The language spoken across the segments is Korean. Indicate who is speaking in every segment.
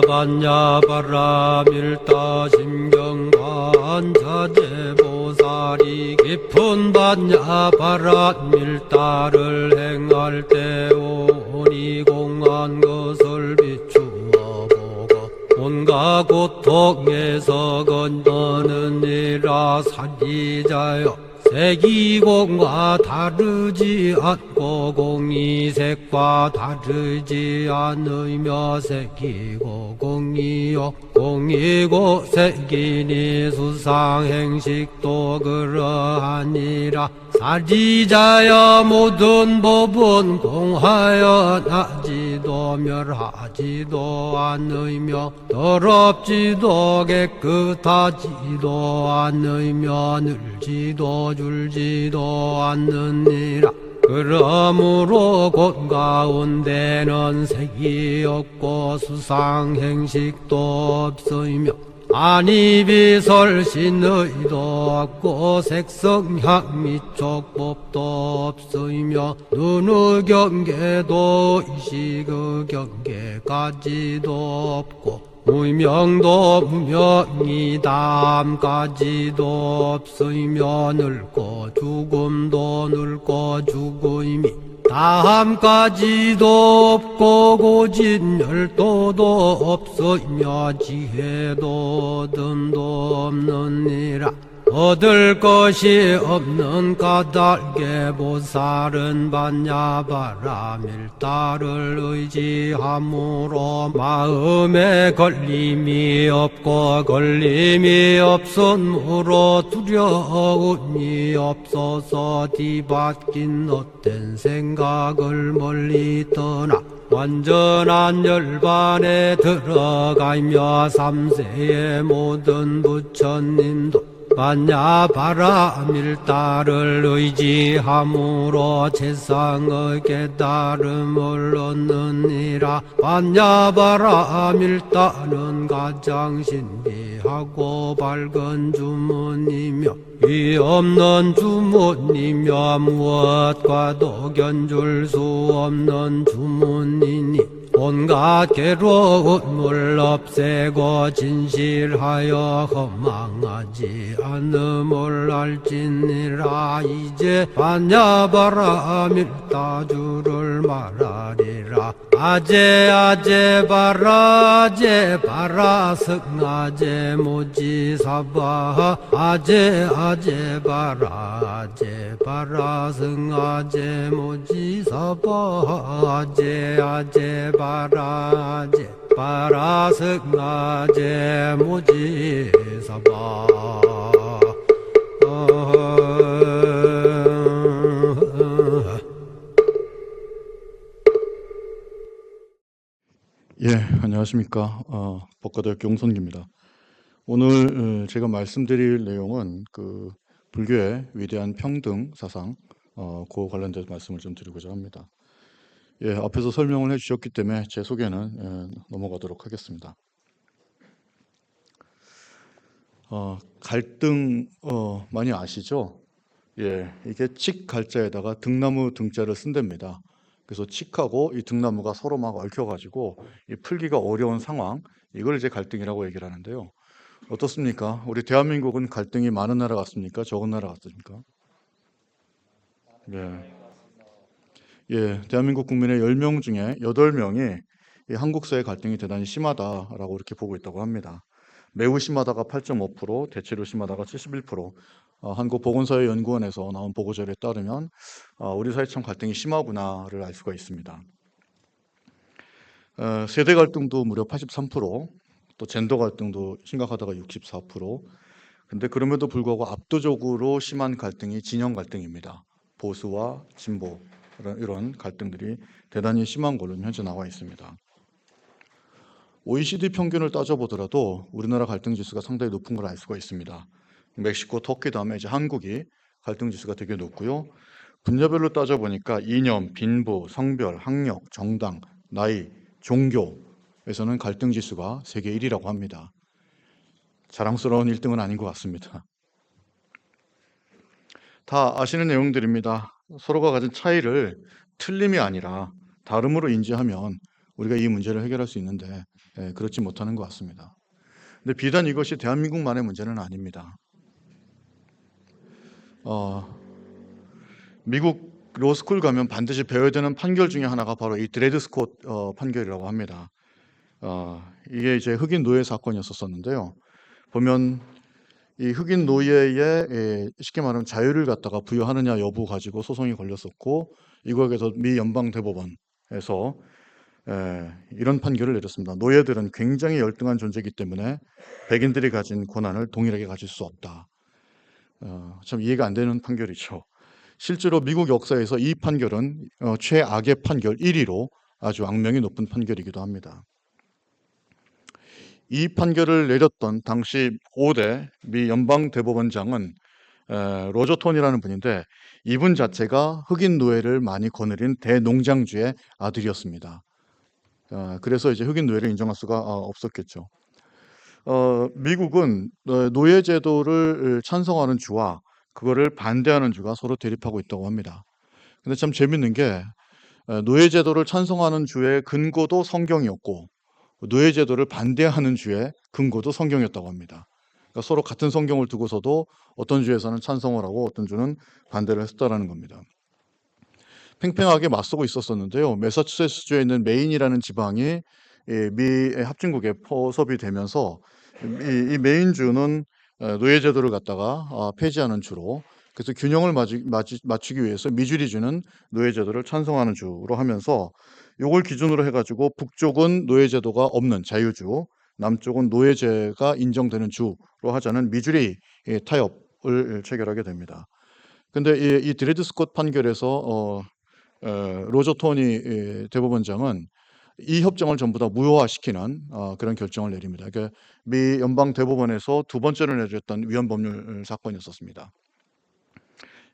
Speaker 1: 반야바라 밀다 심경관자재보살이 깊은 반야바라 밀다를 행할 때 오니 공한 것을 비추어 보고 온갖 고통에서 건너느니라. 사리자여, 색이공과 다르지 않고 공이색과 다르지 않으며 색이고 공이요 공이고 색이니 수상행식도 그러하니라. 사리자여, 모든 법은 공하여 나지도 멸하지도 않으며 더럽지도 깨끗하지도 않으며 늘지도 줄지도 않느니라. 그러므로 곧 가운데는 색이 없고 수상행식도 없으며 안이비설신의도 없고 색성향 미촉법도 없으며 눈의 경계도 의식의 경계까지도 없고 무명도 무명이담까지도 없으며 늙고 죽음도 늙고 죽음이 다함까지도 없고 고진열도도 없으며 지혜도 듬도 없느니라. 얻을 것이 없는 까닭에 보살은 반야바라 밀다를 의지함으로 마음에 걸림이 없고 걸림이 없으므로 두려움이 없어서 뒤바뀐 헛된 생각을 멀리 떠나 완전한 열반에 들어가며 삼세의 모든 부처님도 반야바라 밀다를 의지함으로 세상의 깨달음을 얻느니라. 반야바라 밀다는 가장 신비하고 밝은 주문이며 위 없는 주문이며 무엇과도 견줄 수 없는 주문이니 온갖 괴로움을 없애고 진실하여 허망하지 않음을 알지니라. 이제 반야바라 밀다주를 말하리라. 아제 아제 바라 아제 바라 승아제 모지사바 아제 아제 바라 아제 바라 승아제 모지사바 아제 아제 바라 아제 바라 승아제 모지사바.
Speaker 2: 예, 안녕하십니까. 법과대학교 용선기입니다. 오늘 제가 말씀드릴 내용은 불교의 위대한 평등 사상, 그 관련돼서 말씀을 좀 드리고자 합니다. 예, 앞에서 설명을 해주셨기 때문에 제 소개는 넘어가도록 하겠습니다. 갈등 많이 아시죠? 예, 이게 칙 갈자에다가 등나무 등자를 쓴답니다. 그래서 칙하고 이 등나무가 서로 막 얽혀가지고 이 풀기가 어려운 상황, 이걸 이제 갈등이라고 얘기를 하는데요. 어떻습니까? 우리 대한민국은 갈등이 많은 나라 같습니까? 적은 나라 같습니까? 예. 예, 대한민국 국민의 10명 중에 8명이 이 한국 사회 갈등이 대단히 심하다라고 이렇게 보고 있다고 합니다. 매우 심하다가 8.5%, 대체로 심하다가 71%. 한국보건사회연구원에서 나온 보고자료에 따르면 우리 사회 참 갈등이 심하구나를 알 수가 있습니다. 세대 갈등도 무려 83%, 또 젠더 갈등도 심각하다가 64%. 근데 그럼에도 불구하고 압도적으로 심한 갈등이 진영 갈등입니다. 보수와 진보, 이런 갈등들이 대단히 심한 걸로 현재 나와 있습니다. OECD 평균을 따져보더라도 우리나라 갈등 지수가 상당히 높은 걸 알 수가 있습니다. 멕시코, 터키 다음에 이제 한국이 갈등 지수가 되게 높고요. 분야별로 따져보니까 이념, 빈부, 성별, 학력, 정당, 나이, 종교에서는 갈등 지수가 세계 1위라고 합니다. 자랑스러운 1등은 아닌 것 같습니다. 다 아시는 내용들입니다. 서로가 가진 차이를 틀림이 아니라 다름으로 인지하면 우리가 이 문제를 해결할 수 있는데 그렇지 못하는 것 같습니다. 근데 비단 이것이 대한민국만의 문제는 아닙니다. 미국 로스쿨 가면 반드시 배워야 되는 판결 중에 하나가 바로 이 드레드 스콧 판결이라고 합니다. 이게 이제 흑인 노예 사건이었었는데요. 보면 이 흑인 노예의 쉽게 말하면 자유를 갖다가 부여하느냐 여부 가지고 소송이 걸렸었고, 이거에 대해서 미 연방 대법원에서 이런 판결을 내렸습니다. 노예들은 굉장히 열등한 존재이기 때문에 백인들이 가진 권한을 동일하게 가질 수 없다. 참 이해가 안 되는 판결이죠. 실제로 미국 역사에서 이 판결은 최악의 판결 1위로 아주 악명이 높은 판결이기도 합니다. 이 판결을 내렸던 당시 5대 미 연방대법원장은 로저 톤이라는 분인데, 이분 자체가 흑인 노예를 많이 거느린 대농장주의 아들이었습니다. 그래서 이제 흑인 노예를 인정할 수가 없었겠죠. 미국은 노예 제도를 찬성하는 주와 그거를 반대하는 주가 서로 대립하고 있다고 합니다. 근데 참 재밌는 게 노예 제도를 찬성하는 주의 근거도 성경이었고, 노예 제도를 반대하는 주의 근거도 성경이었다고 합니다. 그러니까 서로 같은 성경을 두고서도 어떤 주에서는 찬성을 하고 어떤 주는 반대를 했다라는 겁니다. 팽팽하게 맞서고 있었었는데요. 매사추세츠주에 있는 메인이라는 지방이 미 합중국에 포섭이 되면서 이 메인주는 노예 제도를 갖다가 폐지하는 주로, 그래서 균형을 맞추기 위해서 미주리주는 노예 제도를 찬성하는 주로 하면서, 요걸 기준으로 해가지고 북쪽은 노예 제도가 없는 자유주, 남쪽은 노예제가 인정되는 주로 하자는 미주리 타협을 체결하게 됩니다. 근데 이 드레드 스콧 판결에서 로저 토니 대법원장은 이 협정을 전부 다 무효화시키는 그런 결정을 내립니다. 그러니까 미 연방 대법원에서 두 번째로 내렸던 위헌 법률 사건이었습니다.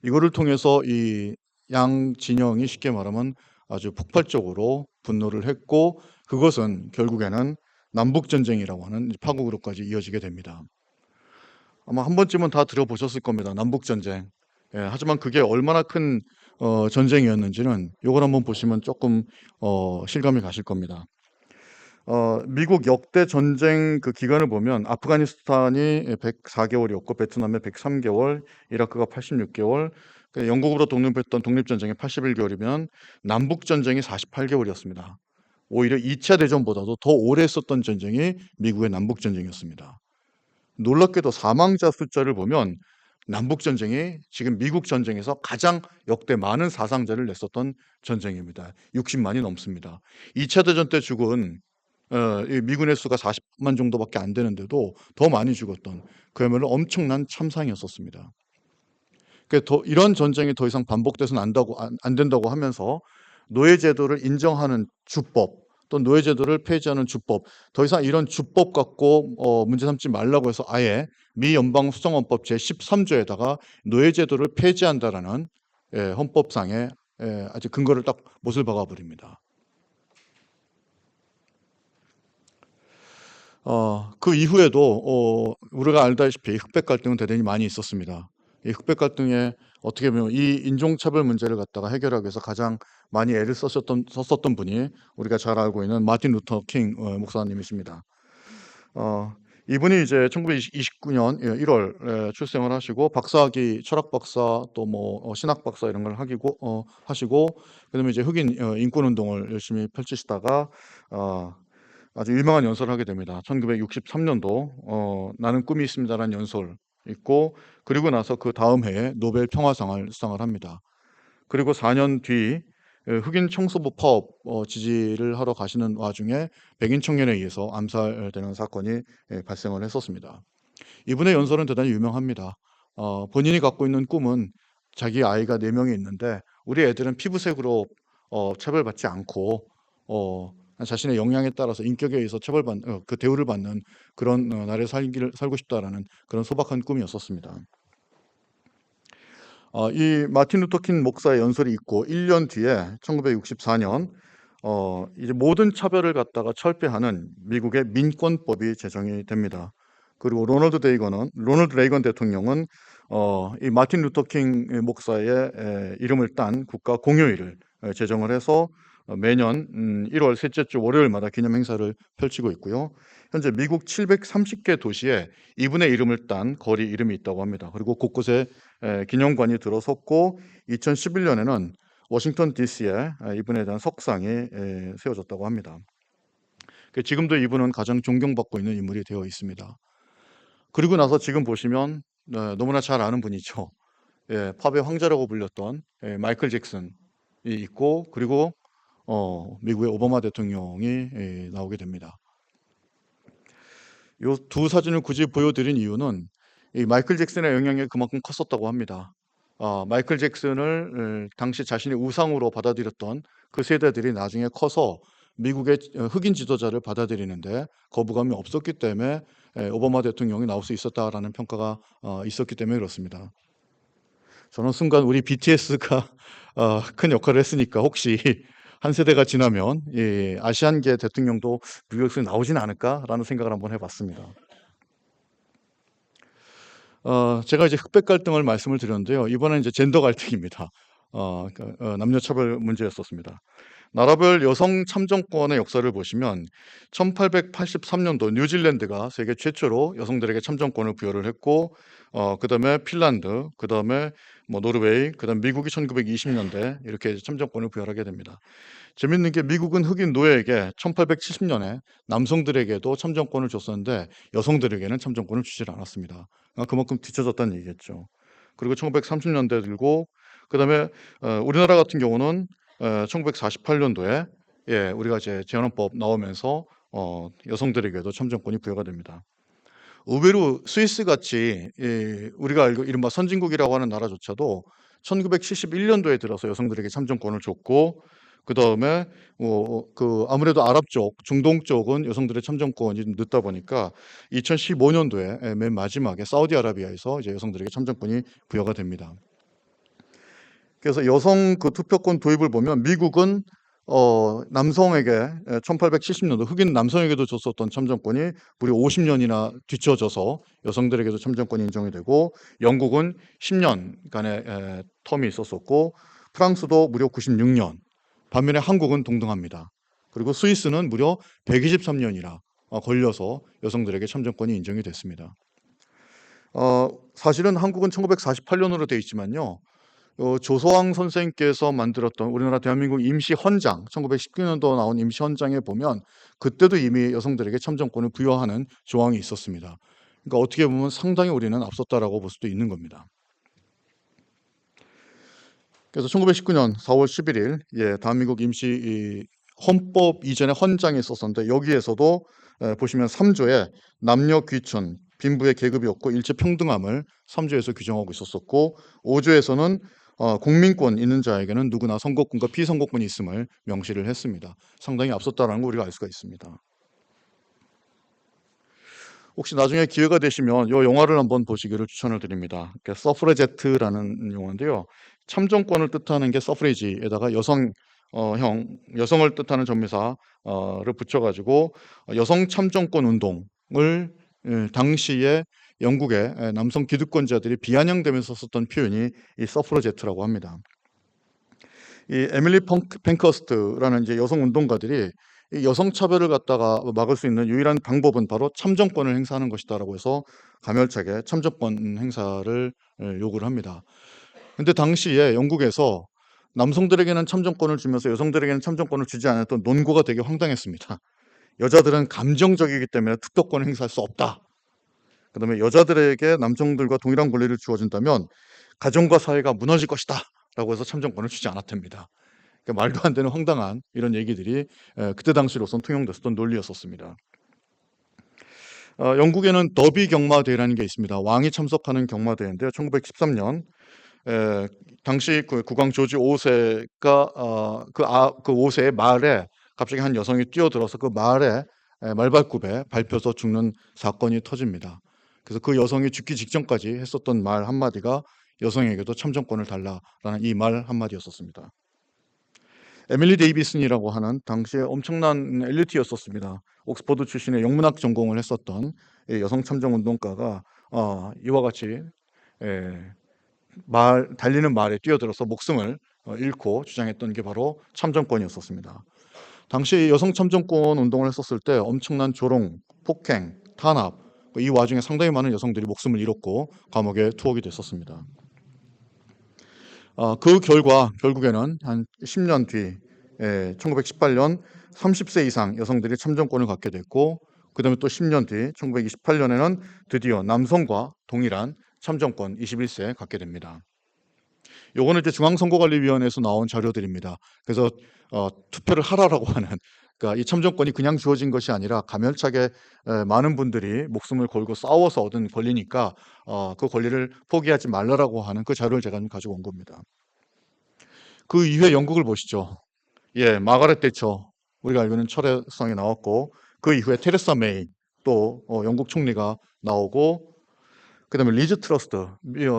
Speaker 2: 이거를 통해서 이 양 진영이 쉽게 말하면 아주 폭발적으로 분노를 했고, 그것은 결국에는 남북 전쟁이라고 하는 파국으로까지 이어지게 됩니다. 아마 한 번쯤은 다 들어보셨을 겁니다. 남북 전쟁. 하지만 그게 얼마나 큰 전쟁이었는지는 요걸 한번 보시면 조금 실감이 가실 겁니다. 미국 역대 전쟁 그 기간을 보면 아프가니스탄이 104개월이었고 베트남에 103개월, 이라크가 86개월, 영국으로 독립했던 독립전쟁이 81개월이면 남북 전쟁이 48개월이었습니다. 오히려 2차 대전보다도 더 오래 했었던 전쟁이 미국의 남북 전쟁이었습니다. 놀랍게도 사망자 숫자를 보면 남북 전쟁이 지금 미국 전쟁에서 가장 역대 많은 사상자를 냈었던 전쟁입니다. 60만이 넘습니다. 2차 대전 때 죽은 이 미군의 수가 40만 정도밖에 안 되는데도 더 많이 죽었던 그야말로 엄청난 참상이었었습니다. 이런 전쟁이 더 이상 반복돼서는 안 된다고 하면서 노예 제도를 인정하는 주법, 또 노예 제도를 폐지하는 주법, 더 이상 이런 주법 갖고 문제 삼지 말라고 해서 아예 미 연방 수정헌법 제13조에다가 노예 제도를 폐지한다라는 헌법상의 아주 근거를 딱 못을 박아 버립니다. 그 이후에도 우리가 알다시피 흑백 갈등은 대단히 많이 있었습니다. 이 흑백 갈등에 어떻게 보면 이 인종차별 문제를 갖다가 해결하기 위해서 가장 많이 애를 썼었던 분이 우리가 잘 알고 있는 마틴 루터 킹 목사님이십니다. 이분이 이제 1929년 1월 출생을 하시고 박사학위, 철학 박사, 또 뭐 신학 박사 이런 걸 하시고, 그다음에 이제 흑인 인권 운동을 열심히 펼치시다가 아주 유명한 연설을 하게 됩니다. 1963년도 나는 꿈이 있습니다라는 연설 있고, 그리고 나서 그 다음 해에 노벨 평화상을 수상을 합니다. 그리고 4년 뒤 흑인 청소부 파업 지지를 하러 가시는 와중에 백인 청년에 의해서 암살되는 사건이 발생을 했었습니다. 이분의 연설은 대단히 유명합니다. 본인이 갖고 있는 꿈은 자기 아이가 4명이 있는데 우리 애들은 피부색으로 차별받지 않고 자신의 역량에 따라서 인격에 의해서 그 대우를 받는 그런 나라에 살고 싶다라는 그런 소박한 꿈이었었습니다. 이 마틴 루터 킹 목사의 연설이 있고 1년 뒤에 1964년 이제 모든 차별을 갖다가 철폐하는 미국의 민권법이 제정이 됩니다. 그리고 로널드 레이건 대통령은 이 마틴 루터 킹 목사의 이름을 딴 국가 공휴일을 제정을 해서 매년 1월 셋째 주 월요일마다 기념 행사를 펼치고 있고요. 현재 미국 730개 도시에 이분의 이름을 딴 거리 이름이 있다고 합니다. 그리고 곳곳에 기념관이 들어섰고 2011년에는 워싱턴 DC에 이분에 대한 석상이 세워졌다고 합니다. 지금도 이분은 가장 존경받고 있는 인물이 되어 있습니다. 그리고 나서 지금 보시면 너무나 잘 아는 분이죠. 팝의 황제라고 불렸던 마이클 잭슨이 있고, 그리고 미국의 오바마 대통령이 나오게 됩니다. 이 두 사진을 굳이 보여드린 이유는 이 마이클 잭슨의 영향이 그만큼 컸었다고 합니다. 마이클 잭슨을 당시 자신의 우상으로 받아들였던 그 세대들이 나중에 커서 미국의 흑인 지도자를 받아들이는데 거부감이 없었기 때문에 오바마 대통령이 나올 수 있었다라는 평가가 있었기 때문에 그렇습니다. 저는 순간 우리 BTS가 큰 역할을 했으니까 혹시 한 세대가 지나면 아시안계 대통령도 미국에서 나오진 않을까라는 생각을 한번 해봤습니다. 제가 이제 흑백 갈등을 말씀을 드렸는데요. 이번엔 이제 젠더 갈등입니다. 그러니까 남녀차별 문제였었습니다. 나라별 여성 참정권의 역사를 보시면 1883년도 뉴질랜드가 세계 최초로 여성들에게 참정권을 부여를 했고, 그다음에 핀란드, 그다음에 뭐 노르웨이, 그다음 미국이 1920년대 이렇게 참정권을 부여하게 됩니다. 재밌는 게 미국은 흑인 노예에게 1870년에 남성들에게도 참정권을 줬었는데 여성들에게는 참정권을 주질 않았습니다. 그만큼 뒤쳐졌다는 얘기겠죠. 그리고 1930년대 들고 그다음에 우리나라 같은 경우는 1948년도에 우리가 이제 제헌헌법 나오면서 여성들에게도 참정권이 부여가 됩니다. 의외로 스위스 같이 우리가 알고 이른바 선진국이라고 하는 나라조차도 1971년도에 들어서 여성들에게 참정권을 줬고, 그 다음에 아무래도 아랍 쪽, 중동 쪽은 여성들의 참정권이 좀 늦다 보니까 2015년도에 맨 마지막에 사우디아라비아에서 이제 여성들에게 참정권이 부여가 됩니다. 그래서 여성 그 투표권 도입을 보면 미국은 남성에게 1870년도 흑인 남성에게도 줬었던 참정권이 무려 50년이나 뒤쳐져서 여성들에게도 참정권이 인정이 되고, 영국은 10년간의 텀이 있었었고, 프랑스도 무려 96년, 반면에 한국은 동등합니다. 그리고 스위스는 무려 123년이나 걸려서 여성들에게 참정권이 인정이 됐습니다. 사실은 한국은 1948년으로 되어 있지만요. 조소왕 선생께서 만들었던 우리나라 대한민국 임시헌장, 1919년도 나온 임시헌장에 보면 그때도 이미 여성들에게 참정권을 부여하는 조항이 있었습니다. 그러니까 어떻게 보면 상당히 우리는 앞섰다라고 볼 수도 있는 겁니다. 그래서 1919년 4월 11일 대한민국 임시 헌법 이전에 헌장이 있었는데 여기에서도 보시면 3조에 남녀 귀천, 빈부의 계급이 없고 일체 평등함을 3조에서 규정하고 있었었고, 5조에서는 국민권 있는 자에게는 누구나 선거권과 피선거권이 있음을 명시를 했습니다. 상당히 앞섰다라는 거 우리가 알 수가 있습니다. 혹시 나중에 기회가 되시면 이 영화를 한번 보시기를 추천을 드립니다. 서프레제트라는 영화인데요. 참정권을 뜻하는 게 서프레지에다가 여성을 뜻하는 전미사를 붙여가지고 여성 참정권 운동을 당시에 영국의 남성 기득권자들이 비아냥대면서 썼던 표현이 이 서프레제트라고 합니다. 이 에밀리 팽커스트라는 이제 여성 운동가들이 이 여성 차별을 갖다가 막을 수 있는 유일한 방법은 바로 참정권을 행사하는 것이다라고 해서 가멸차게 참정권 행사를 요구를 합니다. 근데 당시에 영국에서 남성들에게는 참정권을 주면서 여성들에게는 참정권을 주지 않았던 논거가 되게 황당했습니다. 여자들은 감정적이기 때문에 투표권을 행사할 수 없다. 그다음에 여자들에게 남성들과 동일한 권리를 주어진다면 가정과 사회가 무너질 것이다 라고 해서 참정권을 주지 않았답니다. 그러니까 말도 안 되는 황당한 이런 얘기들이 그때 당시로선 통용됐었던 논리였었습니다. 영국에는 더비 경마대회라는 게 있습니다. 왕이 참석하는 경마대회인데요. 1913년 당시 그 국왕 조지 5세가 그 5세의 말에 갑자기 한 여성이 뛰어들어서 그 말에 말발굽에 밟혀서 죽는 사건이 터집니다. 그래서 그 여성이 죽기 직전까지 했었던 말 한마디가 여성에게도 참정권을 달라라는 이 말 한마디였었습니다. 에밀리 데이비슨이라고 하는 당시에 엄청난 엘리트였었습니다. 옥스퍼드 출신의 영문학 전공을 했었던 여성 참정 운동가가 이와 같이 달리는 말에 뛰어들어서 목숨을 잃고 주장했던 게 바로 참정권이었었습니다. 당시 여성 참정권 운동을 했었을 때 엄청난 조롱, 폭행, 탄압, 이 와중에 상당히 많은 여성들이 목숨을 잃었고 감옥에 투옥이 됐었습니다. 그 결과 결국에는 한 10년 뒤 1918년 30세 이상 여성들이 참정권을 갖게 됐고, 그 다음에 또 10년 뒤 1928년에는 드디어 남성과 동일한 참정권 21세 갖게 됩니다. 요거는 이제 중앙선거관리위원회에서 나온 자료들입니다. 그래서 투표를 하라라고 하는, 그러니까 이 참정권이 그냥 주어진 것이 아니라 가멸차게 많은 분들이 목숨을 걸고 싸워서 얻은 권리니까 그 권리를 포기하지 말라라고 하는 그 자료를 제가 좀 가지고 온 겁니다. 그 이후에 영국을 보시죠. 마가렛 대처, 우리가 알고 있는 철회성이 나왔고, 그 이후에 테레사 메이, 또 영국 총리가 나오고, 그다음에 리즈 트러스트,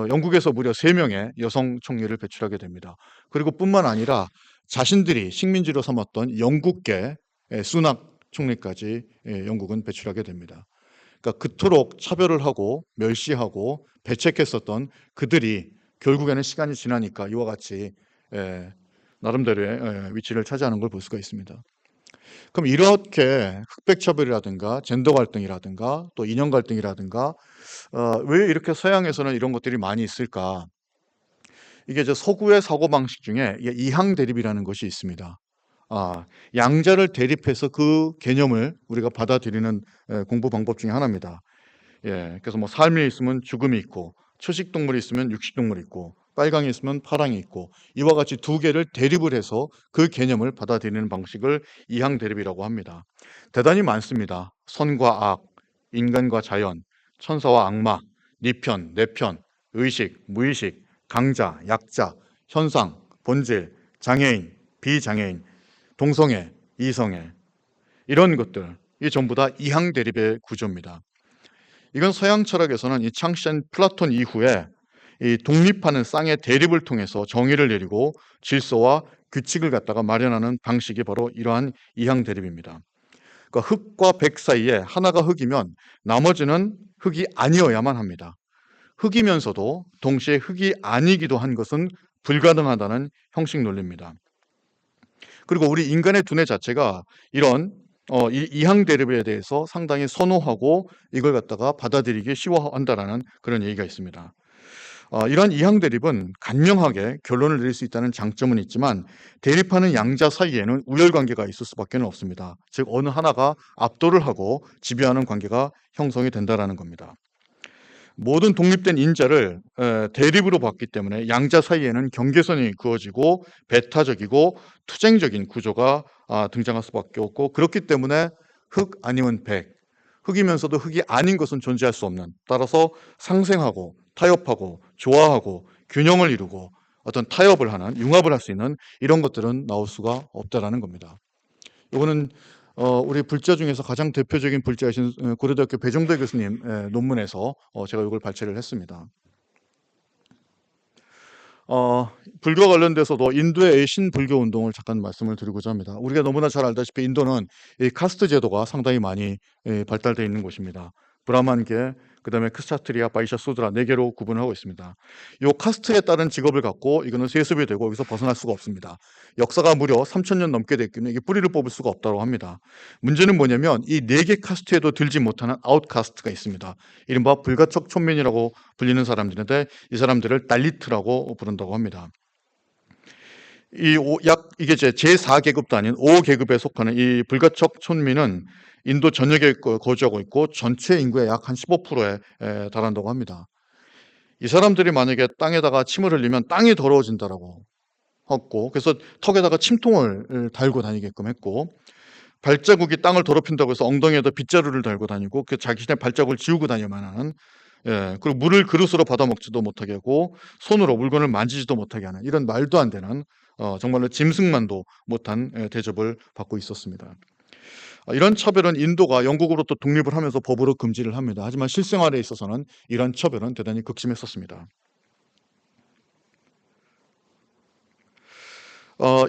Speaker 2: 영국에서 무려 3명의 여성 총리를 배출하게 됩니다. 그리고 뿐만 아니라 자신들이 식민지로 삼았던 영국계 수낙 총리까지 영국은 배출하게 됩니다. 그러니까 그토록 차별을 하고 멸시하고 배척했었던 그들이 결국에는 시간이 지나니까 이와 같이 나름대로의 위치를 차지하는 걸 볼 수가 있습니다. 그럼 이렇게 흑백 차별이라든가 젠더 갈등이라든가 또 이념 갈등이라든가 왜 이렇게 서양에서는 이런 것들이 많이 있을까? 이게 이제 서구의 사고 방식 중에 이항 대립이라는 것이 있습니다. 양자를 대립해서 그 개념을 우리가 받아들이는 공부 방법 중에 하나입니다. 그래서 뭐 삶이 있으면 죽음이 있고, 초식 동물이 있으면 육식 동물이 있고, 빨강이 있으면 파랑이 있고, 이와 같이 두 개를 대립을 해서 그 개념을 받아들이는 방식을 이항 대립이라고 합니다. 대단히 많습니다. 선과 악, 인간과 자연, 천사와 악마, 네 편, 내 편, 의식, 무의식, 강자, 약자, 현상, 본질, 장애인, 비장애인, 동성애, 이성애, 이런 것들, 이 전부 다 이항 대립의 구조입니다. 이건 서양 철학에서는 이 창시한 플라톤 이후에 이 독립하는 쌍의 대립을 통해서 정의를 내리고 질서와 규칙을 갖다가 마련하는 방식이 바로 이러한 이항 대립입니다. 그러니까 흑과 백 사이에 하나가 흑이면 나머지는 흑이 아니어야만 합니다. 흑이면서도 동시에 흑이 아니기도 한 것은 불가능하다는 형식 논리입니다. 그리고 우리 인간의 두뇌 자체가 이런 이항 대립에 대해서 상당히 선호하고 이걸 갖다가 받아들이기 쉬워한다라는 그런 얘기가 있습니다. 이런 이항 대립은 간명하게 결론을 내릴 수 있다는 장점은 있지만 대립하는 양자 사이에는 우열 관계가 있을 수밖에 없습니다. 즉 어느 하나가 압도를 하고 지배하는 관계가 형성이 된다라는 겁니다. 모든 독립된 인자를 대립으로 봤기 때문에 양자 사이에는 경계선이 그어지고 배타적이고 투쟁적인 구조가 등장할 수밖에 없고, 그렇기 때문에 흑 아니면 백, 흑이면서도 흑이 아닌 것은 존재할 수 없는, 따라서 상생하고 타협하고 조화하고 균형을 이루고 어떤 타협을 하는, 융합을 할 수 있는 이런 것들은 나올 수가 없다라는 겁니다. 이거는 우리 불자 중에서 가장 대표적인 불자이신 고려대학교 배종대 교수님 논문에서 제가 이걸 발췌를 했습니다. 불교와 관련돼서도 인도의 신불교 운동을 잠깐 말씀을 드리고자 합니다. 우리가 너무나 잘 알다시피 인도는 이 카스트 제도가 상당히 많이 발달되어 있는 곳입니다. 브라만계, 그 다음에 크샤트리아, 바이샤, 수드라 4개로 구분하고 있습니다. 이 카스트에 따른 직업을 갖고 이거는 세습이 되고 여기서 벗어날 수가 없습니다. 역사가 무려 3,000년 넘게 됐기 때문에 이게 뿌리를 뽑을 수가 없다고 합니다. 문제는 뭐냐면 이 4개 카스트에도 들지 못하는 아웃카스트가 있습니다. 이른바 불가촉 촌민이라고 불리는 사람들인데 이 사람들을 달리트라고 부른다고 합니다. 이게 제4계급도 아닌 5계급에 속하는 이 불가촉 촌민은 인도 전역에 거주하고 있고 전체 인구의 약 한 15%에 달한다고 합니다. 이 사람들이 만약에 땅에다가 침을 흘리면 땅이 더러워진다라고 했고, 그래서 턱에다가 침통을 달고 다니게끔 했고, 발자국이 땅을 더럽힌다고 해서 엉덩이에다 빗자루를 달고 다니고 그 자신의 발자국을 지우고 다녀야만 하는, 그리고 물을 그릇으로 받아 먹지도 못하게 하고 손으로 물건을 만지지도 못하게 하는 이런 말도 안 되는 정말로 짐승만도 못한 대접을 받고 있었습니다. 이런 차별은 인도가 영국으로부터 독립을 하면서 법으로 금지를 합니다. 하지만 실생활에 있어서는 이런 차별은 대단히 극심했었습니다.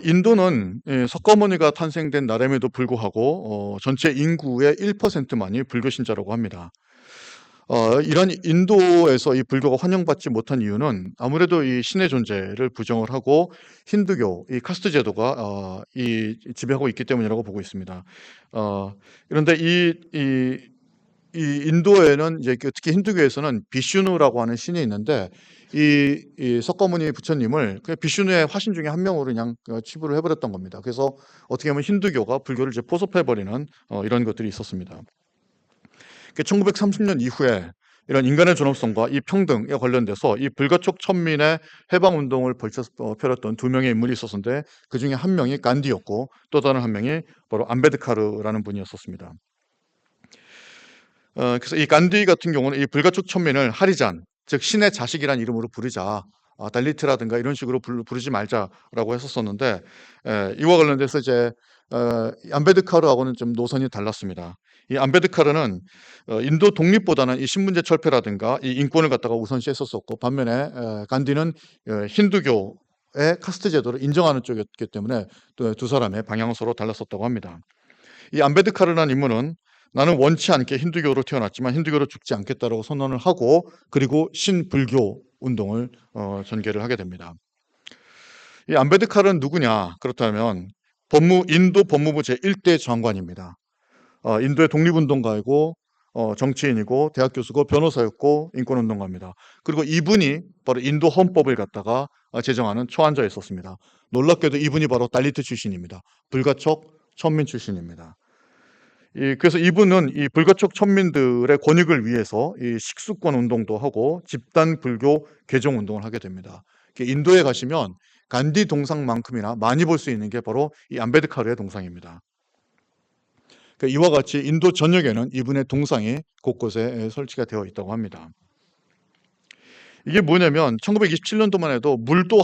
Speaker 2: 인도는 석가모니가 탄생된 나라임에도 불구하고 전체 인구의 1%만이 불교 신자라고 합니다. 이런 인도에서 이 불교가 환영받지 못한 이유는 아무래도 이 신의 존재를 부정을 하고 힌두교, 이 카스트 제도가 이 지배하고 있기 때문이라고 보고 있습니다. 그런데 이 인도에는 이제 특히 힌두교에서는 비슈누라고 하는 신이 있는데 이 석가모니 부처님을 그냥 비슈누의 화신 중에 한 명으로 그냥 치부를 해버렸던 겁니다. 그래서 어떻게 보면 힌두교가 불교를 이제 포섭해버리는 이런 것들이 있었습니다. 1930년 이후에 이런 인간의 존엄성과 이 평등에 관련돼서 이 불가촉 천민의 해방 운동을 펼쳤던 두 명의 인물이 있었는데 그 중에 한 명이 간디였고 또 다른 한 명이 바로 암베드카르라는 분이었었습니다. 그래서 이 간디 같은 경우는 이 불가촉 천민을 하리잔, 즉 신의 자식이라는 이름으로 부르자, 달리트라든가 이런 식으로 부르지 말자라고 했었었는데 이와 관련돼서 이제 암베드카르하고는 좀 노선이 달랐습니다. 이 암베드카르는 인도 독립보다는 이 신분제 철폐라든가 이 인권을 갖다가 우선시했었고 반면에 간디는 힌두교의 카스트 제도를 인정하는 쪽이었기 때문에 또 두 사람의 방향은 서로 달랐었다고 합니다. 이 암베드카르라는 인물은 나는 원치 않게 힌두교로 태어났지만 힌두교로 죽지 않겠다라고 선언을 하고 그리고 신불교 운동을 전개를 하게 됩니다. 이 암베드카르는 누구냐? 그렇다면 인도 법무부 제1대 장관입니다. 인도의 독립운동가이고 정치인이고 대학 교수고 변호사였고 인권운동가입니다. 그리고 이분이 바로 인도 헌법을 갖다가 제정하는 초안자였었습니다. 놀랍게도 이분이 바로 달리트 출신입니다. 불가촉 천민 출신입니다. 그래서 이분은 이 불가촉 천민들의 권익을 위해서 이 식수권 운동도 하고 집단 불교 개정 운동을 하게 됩니다. 인도에 가시면 간디 동상만큼이나 많이 볼 수 있는 게 바로 이 암베드카르의 동상입니다. 이와 같이 인도 전역에는 이분의 동상이 곳곳에 설치가 되어 있다고 합니다. 이게 뭐냐면 1927년도만 해도 물도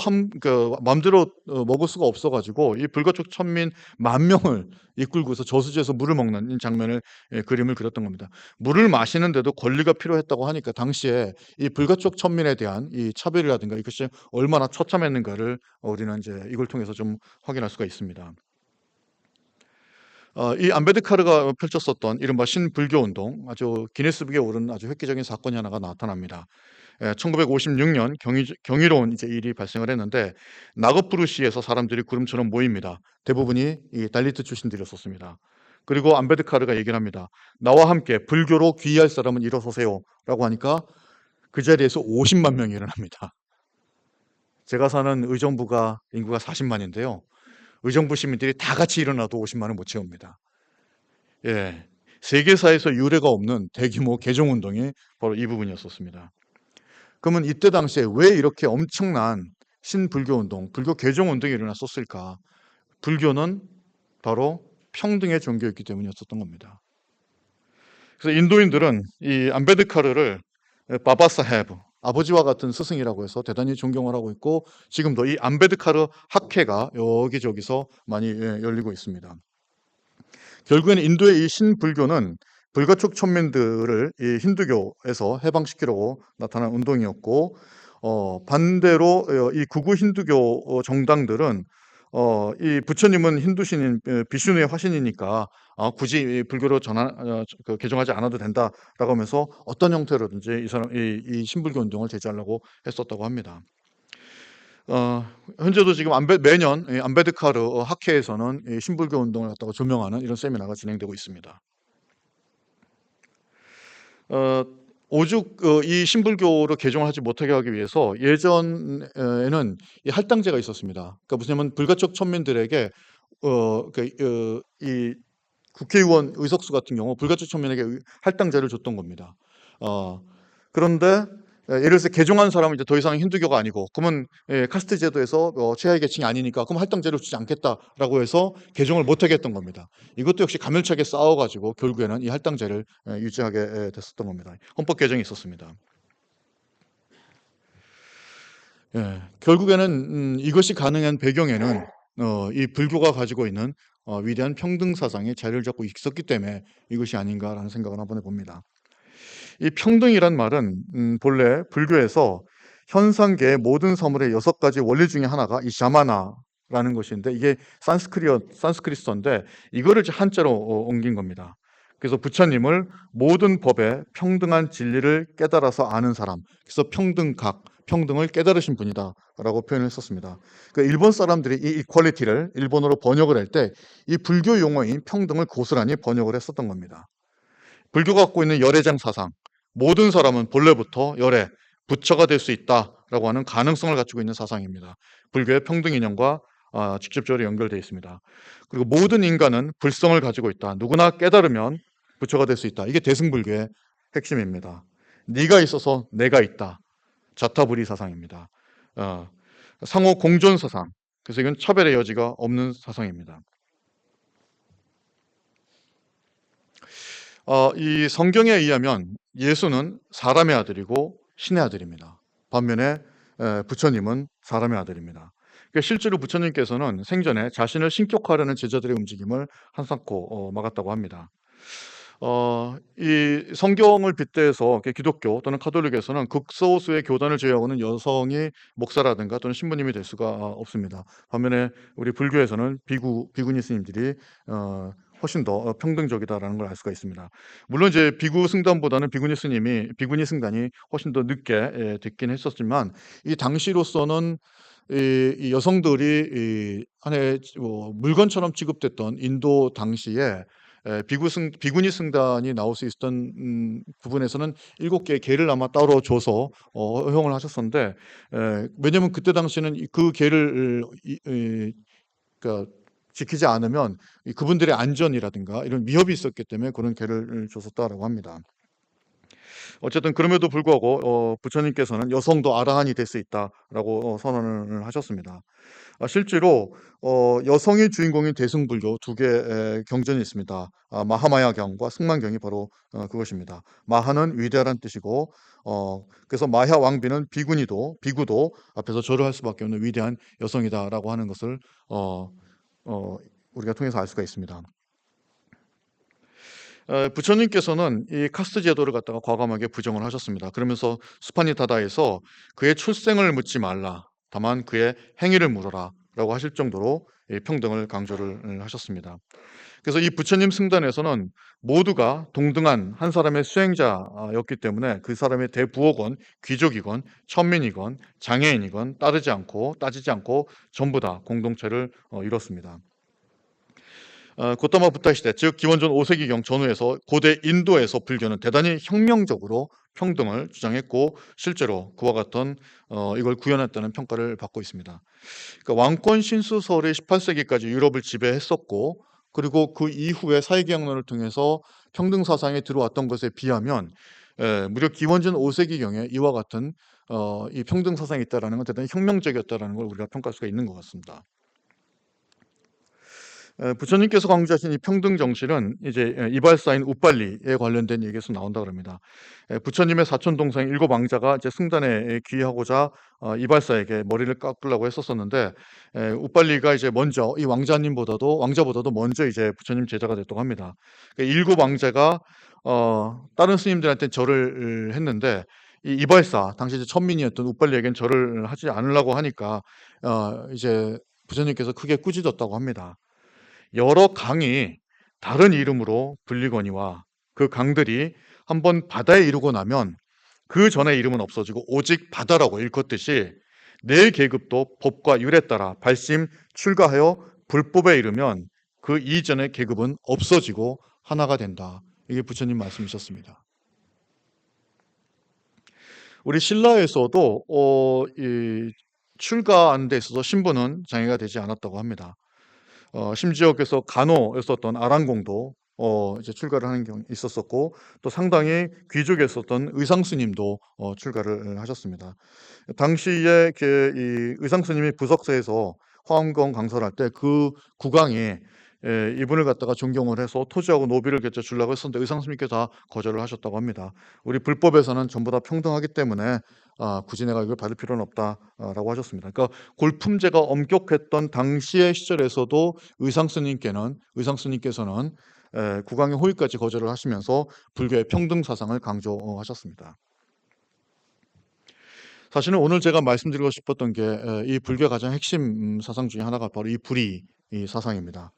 Speaker 2: 마음대로 먹을 수가 없어가지고 이 불가촉 천민 10,000명을 이끌고서 저수지에서 물을 먹는 장면을 그림을 그렸던 겁니다. 물을 마시는데도 권리가 필요했다고 하니까 당시에 이 불가촉 천민에 대한 이 차별이라든가 이것이 얼마나 처참했는가를 우리는 이제 이걸 통해서 좀 확인할 수가 있습니다. 이 암베드카르가 펼쳤었던 이른바 신불교 운동, 아주 기네스북에 오른 아주 획기적인 사건이 하나가 나타납니다. 1956년 경이로운 이제 일이 발생을 했는데 나거푸르시에서 사람들이 구름처럼 모입니다. 대부분이 이 달리트 출신들이었었습니다. 그리고 암베드카르가 얘기를 합니다. 나와 함께 불교로 귀의할 사람은 일어서세요라고 하니까 그 자리에서 50만 명이 일어납니다. 제가 사는 의정부가 인구가 40만인데요. 의정부 시민들이 다 같이 일어나도 50만을 못 채웁니다. 예, 세계사에서 유례가 없는 대규모 개종운동이 바로 이 부분이었었습니다. 그러면 이때 당시에 왜 이렇게 엄청난 신불교운동, 불교 개종운동이 일어났었을까? 불교는 바로 평등의 종교였기 때문이었었던 겁니다. 그래서 인도인들은 이 암베드카르를 바바사헤브, 아버지와 같은 스승이라고 해서 대단히 존경을 하고 있고 지금도 이 암베드카르 학회가 여기저기서 많이 열리고 있습니다. 결국에는 인도의 이 신불교는 불가촉 천민들을 이 힌두교에서 해방시키려고 나타난 운동이었고 반대로 이 극우 힌두교 정당들은 이 부처님은 힌두신인 비슈누의 화신이니까 굳이 불교로 개종하지 않아도 된다라고 하면서 어떤 형태로든지 이 신불교 운동을 제지하려고 했었다고 합니다. 현재도 지금 매년 이 암베드카르 학회에서는 이 신불교 운동을 갖다가 조명하는 이런 세미나가 진행되고 있습니다. 오죽 이 신불교로 개종을 하지 못하게 하기 위해서 예전에는 이 할당제가 있었습니다. 그러니까 무슨 불가촉 천민들에게 이 국회의원 의석수 같은 경우 불가촉 천민에게 할당제를 줬던 겁니다. 그런데 예를 들어서 개종한 사람은 이제 더 이상 힌두교가 아니고 그러면 카스트 제도에서 최하위 계층이 아니니까 그럼 할당제를 주지 않겠다라고 해서 개종을 못하게 했던 겁니다. 이것도 역시 가멸차게 싸워가지고 결국에는 이 할당제를 유지하게 됐었던 겁니다. 헌법 개정이 있었습니다. 결국에는 이것이 가능한 배경에는 이 불교가 가지고 있는 위대한 평등 사상의 자리를 잡고 있었기 때문에 이것이 아닌가라는 생각을 한번 해봅니다. 이 평등이란 말은 본래 불교에서 현상계의 모든 사물의 6가지 원리 중에 하나가 이 샤마나라는 것인데 이게 산스크리트어인데 이거를 이제 한자로 옮긴 겁니다. 그래서 부처님을 모든 법에 평등한 진리를 깨달아서 아는 사람, 그래서 평등각, 평등을 깨달으신 분이다라고 표현을 했었습니다. 그러니까 일본 사람들이 이 이퀄리티를 일본어로 번역을 할 때 이 불교 용어인 평등을 고스란히 번역을 했었던 겁니다. 불교가 갖고 있는 열애장 사상, 모든 사람은 본래부터 열애, 부처가 될 수 있다라고 하는 가능성을 갖추고 있는 사상입니다. 불교의 평등 이념과 직접적으로 연결되어 있습니다. 그리고 모든 인간은 불성을 가지고 있다. 누구나 깨달으면 부처가 될 수 있다. 이게 대승불교의 핵심입니다. 네가 있어서 내가 있다. 자타불이 사상입니다. 상호 공존 사상. 그래서 이건 차별의 여지가 없는 사상입니다. 이 성경에 의하면 예수는 사람의 아들이고 신의 아들입니다. 반면에 부처님은 사람의 아들입니다. 그러니까 실제로 부처님께서는 생전에 자신을 신격화하려는 제자들의 움직임을 한사코 막았다고 합니다. 이 성경을 빗대서 기독교 또는 카톨릭에서는 극소수의 교단을 제외하고는 여성이 목사라든가 또는 신부님이 될 수가 없습니다. 반면에 우리 불교에서는 비구니 스님들이 훨씬 더 평등적이다라는 걸 알 수가 있습니다. 물론 이제 비구 승단보다는 비구니 승단이 훨씬 더 늦게 됐긴 했었지만 이 당시로서는 이 여성들이 하나의 물건처럼 취급됐던 인도 당시에 비구니 승단이 나올 수 있었던 부분에서는 7개의 계를 아마 따로 줘서 허용을 하셨었는데, 왜냐면 그때 당시에는 그 계를 그러니까 지키지 않으면 그분들의 안전이라든가 이런 위협이 있었기 때문에 그런 계를 줬었다라고 합니다. 어쨌든 그럼에도 불구하고 부처님께서는 여성도 아라한이 될 수 있다라고 선언을 하셨습니다. 실제로 여성이 주인공인 대승불교 두 개의 경전이 있습니다. 마하마야경과 승만경이 바로 그것입니다. 마하는 위대한 뜻이고, 그래서 마야 왕비는 비구도 앞에서 절을 할 수밖에 없는 위대한 여성이다라고 하는 것을 우리가 통해서 알 수가 있습니다. 부처님께서는 이 카스트 제도를 갖다가 과감하게 부정을 하셨습니다. 그러면서 수파니타다에서 그의 출생을 묻지 말라, 다만 그의 행위를 물어라라고 하실 정도로 평등을 강조를 하셨습니다. 그래서 이 부처님 승단에서는 모두가 동등한 한 사람의 수행자였기 때문에 그 사람의 대부호건 귀족이건 천민이건 장애인이건 따지지 않고 전부 다 공동체를 이뤘습니다. 고타마 부타 시대, 즉 기원전 5세기경 전후에서 고대 인도에서 불교는 대단히 혁명적으로 평등을 주장했고 실제로 그와 같은 이걸 구현했다는 평가를 받고 있습니다. 그러니까 왕권 신수설이 18세기까지 유럽을 지배했었고, 그리고 그 이후에 사회개혁론을 통해서 평등 사상이 들어왔던 것에 비하면 무려 기원전 5세기경에 이와 같은 이 평등 사상이 있다라는 건 대단히 혁명적이었다라는 걸 우리가 평가할 수가 있는 것 같습니다. 부처님께서 강조하신 이 평등 정신은 이제 이발사인 우빨리에 관련된 얘기에서 나온다 그럽니다. 부처님의 사촌 동생 7왕자가 이제 승단에 귀하고자 이발사에게 머리를 깎으려고 했었었는데, 우빨리가 이제 먼저 이 왕자보다도 먼저 이제 부처님 제자가 됐다고 합니다. 7왕자가 다른 스님들한테 절을 했는데, 이 이발사 당시 이제 천민이었던 우빨리에겐 절을 하지 않으려고 하니까 이제 부처님께서 크게 꾸짖었다고 합니다. 여러 강이 다른 이름으로 불리거니와 그 강들이 한번 바다에 이르고 나면 그 전의 이름은 없어지고 오직 바다라고 일컫듯이 내 계급도 법과 율에 따라 발심 출가하여 불법에 이르면 그 이전의 계급은 없어지고 하나가 된다. 이게 부처님 말씀이셨습니다. 우리 신라에서도 이 출가하는 데 있어서 신부는 장애가 되지 않았다고 합니다. 심지어 그래서 간호였었던 아랑공도 이제 출가를 하는 경우 있었었고, 또 상당히 귀족이었었던 의상스님도 출가를 하셨습니다. 당시에 이 의상스님이 부석사에서 화엄경 강설을 할 때 그 국왕이 이분을 갖다가 존경을 해서 토지하고 노비를 개짜 주려고 했었는데 의상스님께서 다 거절을 하셨다고 합니다. 우리 불법에서는 전부 다 평등하기 때문에 굳이 내가 이걸 받을 필요는 없다라고 하셨습니다. 그러니까 골품제가 엄격했던 당시의 시절에서도 의상스님께서는 국왕의 호의까지 거절을 하시면서 불교의 평등 사상을 강조하셨습니다. 사실은 오늘 제가 말씀드리고 싶었던 게 이 불교의 가장 핵심 사상 중에 하나가 바로 이 불의 사상입니다.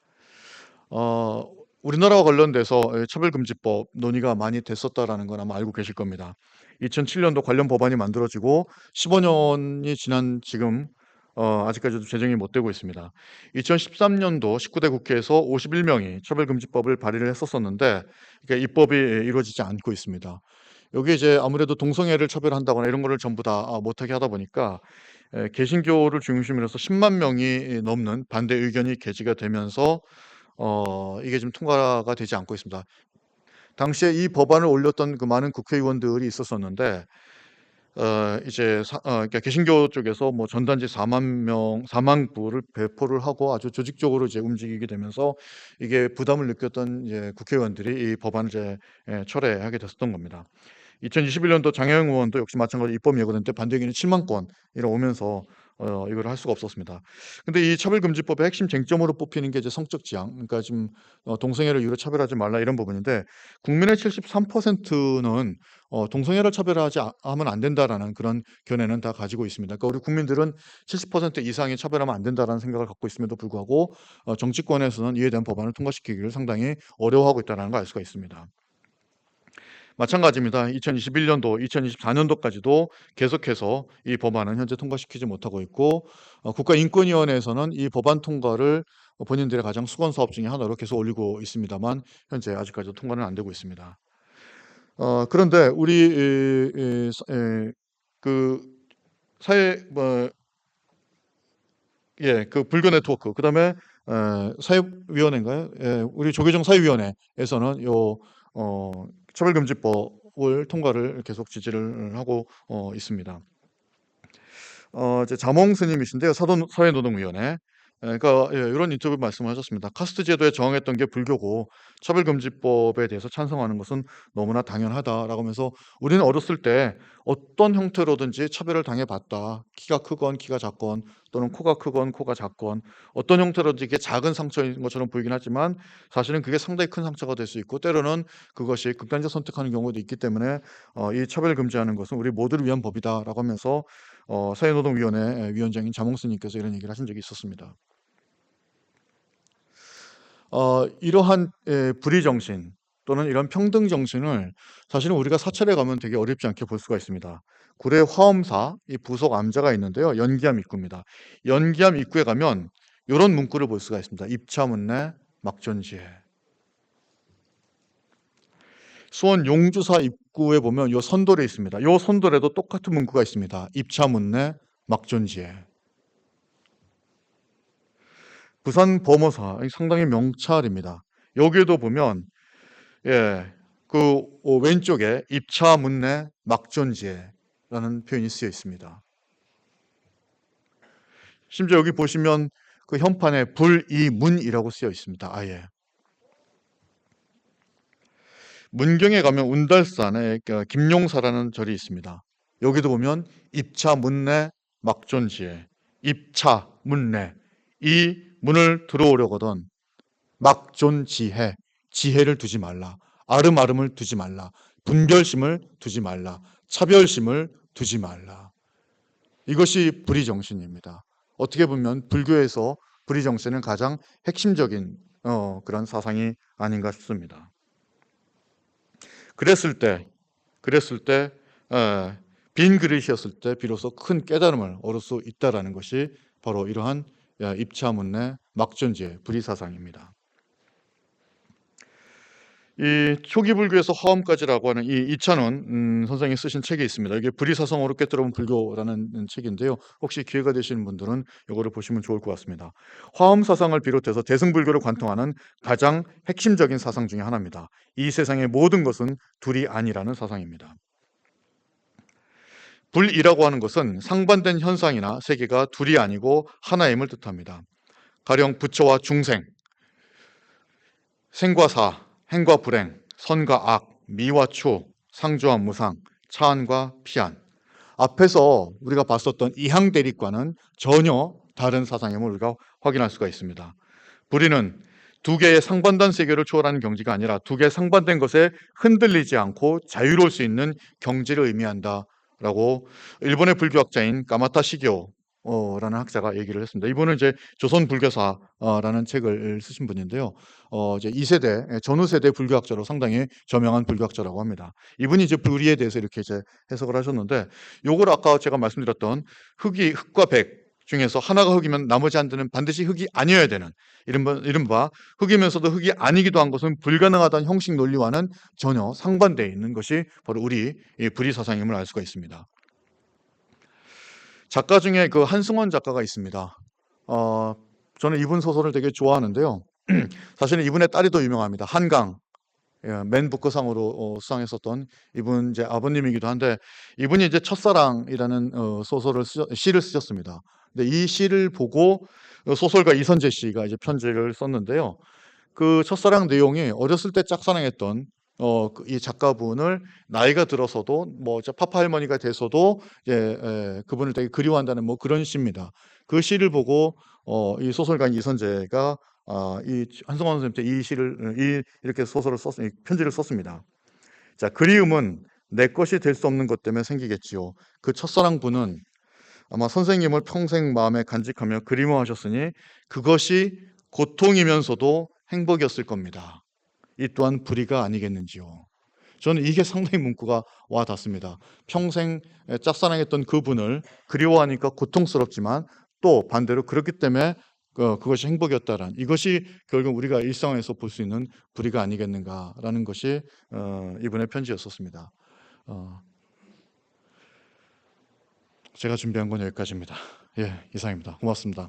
Speaker 2: 우리나라와 관련돼서 차별금지법 논의가 많이 됐었다라는 건 아마 알고 계실 겁니다. 2007년도 관련 법안이 만들어지고 15년이 지난 지금 아직까지도 제정이 못 되고 있습니다. 2013년도 19대 국회에서 51명이 차별금지법을 발의를 했었었는데 이게 입법이 이루어지지 않고 있습니다. 여기 이제 아무래도 동성애를 차별한다거나 이런 거를 전부 다 못하게 하다 보니까 개신교를 중심으로 해서 10만 명이 넘는 반대 의견이 게재가 되면서 이게 좀 통과가 되지 않고 있습니다. 당시에 이 법안을 올렸던 그 많은 국회의원들이 있었었는데 이제 그러니까 개신교 쪽에서 뭐 전단지 4만 부를 배포를 하고 아주 조직적으로 이제 움직이게 되면서 이게 부담을 느꼈던 이제 국회의원들이 이 법안을 이제 철회하게 됐었던 겁니다. 2021년도 장혜영 의원도 역시 마찬가지로 입법 예고됐는데 반대 의견이 7만 건이나 오면서 이걸 할 수가 없었습니다. 근데 이 차별금지법의 핵심 쟁점으로 뽑히는 게 이제 성적 지향, 그러니까 지금 동성애를 이유로 차별하지 말라 이런 부분인데 국민의 73%는 동성애를 하면 안 된다라는 그런 견해는 다 가지고 있습니다. 그러니까 우리 국민들은 70% 이상이 차별하면 안 된다라는 생각을 갖고 있음에도 불구하고 정치권에서는 이에 대한 법안을 통과시키기를 상당히 어려워하고 있다는 걸 알 수가 있습니다. 마찬가지입니다. 2021년도, 2024년도까지도 계속해서 이 법안은 현재 통과시키지 못하고 있고 국가인권위원회에서는 이 법안 통과를 본인들의 가장 수건 사업 중에 하나로 계속 올리고 있습니다만 현재 아직까지도 통과는 안 되고 있습니다. 그런데 우리 그 사회 그 불교 네트워크 그다음에 사회위원회인가요? 우리 조계종 사회위원회에서는 차별금지법을 통과를 계속 지지를 하고 있습니다. 이제 자몽 스님이신데요. 사회노동위원회. 그러니까 이런 인터뷰 말씀하셨습니다. 카스트 제도에 저항했던 게 불교고 차별금지법에 대해서 찬성하는 것은 너무나 당연하다라고 하면서 우리는 어렸을 때 어떤 형태로든지 차별을 당해봤다. 키가 크건 키가 작건 또는 코가 크건 코가 작건 어떤 형태로든지 이게 작은 상처인 것처럼 보이긴 하지만 사실은 그게 상당히 큰 상처가 될 수 있고 때로는 그것이 극단적 선택하는 경우도 있기 때문에 이 차별금지하는 것은 우리 모두를 위한 법이다라고 하면서 사회노동위원회 위원장인 자몽스님께서 이런 얘기를 하신 적이 있었습니다. 이러한 불의 정신 또는 이런 평등 정신을 사실은 우리가 사찰에 가면 되게 어렵지 않게 볼 수가 있습니다. 구례 화엄사 이 부속 암자가 있는데요. 연기암 입구입니다. 연기암 입구에 가면 이런 문구를 볼 수가 있습니다. 입차문내 막존지혜. 수원 용주사 입구에 보면 요 선돌에 있습니다. 요 선돌에도 똑같은 문구가 있습니다. 입차문내 막존지혜. 부산 범어사 상당히 명찰입니다. 여기에도 보면 그 왼쪽에 입차문내 막존지혜라는 표현이 쓰여 있습니다. 심지어 여기 보시면 그 현판에 불이문이라고 쓰여 있습니다. 아예. 문경에 가면 운달산에 김용사라는 절이 있습니다. 여기도 보면 입차문내 막존지혜, 입차문내 이 문을 들어오려거든 막존지혜, 지혜를 두지 말라, 아름아름을 두지 말라, 분별심을 두지 말라, 차별심을 두지 말라. 이것이 불의정신입니다. 어떻게 보면 불교에서 불의정신은 가장 핵심적인 그런 사상이 아닌가 싶습니다. 그랬을 때 빈 그릇이었을 때 비로소 큰 깨달음을 얻을 수 있다라는 것이 바로 이러한 입차문내 막존지의 불의사상입니다. 이 초기 불교에서 화엄까지라고 하는 이 이찬원 선생이 쓰신 책이 있습니다. 이게 불의사성어로 꿰뚫어본 불교라는 책인데요. 혹시 기회가 되시는 분들은 이거를 보시면 좋을 것 같습니다. 화엄 사상을 비롯해서 대승불교를 관통하는 가장 핵심적인 사상 중에 하나입니다. 이 세상의 모든 것은 둘이 아니라는 사상입니다. 불이라고 하는 것은 상반된 현상이나 세계가 둘이 아니고 하나임을 뜻합니다. 가령 부처와 중생, 생과 사, 행과 불행, 선과 악, 미와 추, 상주와 무상, 차안과 피안. 앞에서 우리가 봤었던 이항 대립과는 전혀 다른 사상임을 우리가 확인할 수가 있습니다. 불의는 두 개의 상반된 세계를 초월하는 경지가 아니라 두 개의 상반된 것에 흔들리지 않고 자유로울 수 있는 경지를 의미한다라고 일본의 불교학자인 까마타 시교 라는 학자가 얘기를 했습니다. 이분은 이제 조선불교사라는 책을 쓰신 분인데요. 이제 2세대, 전후 세대 불교학자로 상당히 저명한 불교학자라고 합니다. 이분이 이제 불의에 대해서 이렇게 이제 해석을 하셨는데, 요걸 아까 제가 말씀드렸던 흑과 백 중에서 하나가 흑이면 나머지 한 대는 반드시 흑이 아니어야 되는, 이른바 흑이면서도 흑이 아니기도 한 것은 불가능하다는 형식 논리와는 전혀 상반되어 있는 것이 바로 우리 이 불의 사상임을 알 수가 있습니다. 작가 중에 그 한승원 작가가 있습니다. 저는 이분 소설을 되게 좋아하는데요. 사실은 이분의 딸이 더 유명합니다. 한강, 맨 부커상으로 수상했었던 이분 이제 아버님이기도 한데, 이분이 이제 첫사랑이라는 시를 쓰셨습니다. 근데 이 시를 보고 소설가 이선재 씨가 이제 편지를 썼는데요. 그 첫사랑 내용이 어렸을 때 짝사랑했던 이 작가분을 나이가 들어서도 뭐 파파 할머니가 돼서도 그분을 되게 그리워한다는 뭐 그런 시입니다. 그 시를 보고 이 소설가 이선재가 이 한승원 선생님한테 이 시를 이렇게 편지를 썼습니다. 자, 그리움은 내 것이 될 수 없는 것 때문에 생기겠지요. 그 첫사랑분은 아마 선생님을 평생 마음에 간직하며 그리워하셨으니 그것이 고통이면서도 행복이었을 겁니다. 이 또한 불의가 아니겠는지요. 저는 이게 상당히 문구가 와 닿습니다. 평생 짝사랑했던 그분을 그리워하니까 고통스럽지만 또 반대로 그렇기 때문에 그것이 행복이었다라는, 이것이 결국 우리가 일상에서 볼 수 있는 불의가 아니겠는가라는 것이 이분의 편지였었습니다. 제가 준비한 건 여기까지입니다. 예, 이상입니다. 고맙습니다.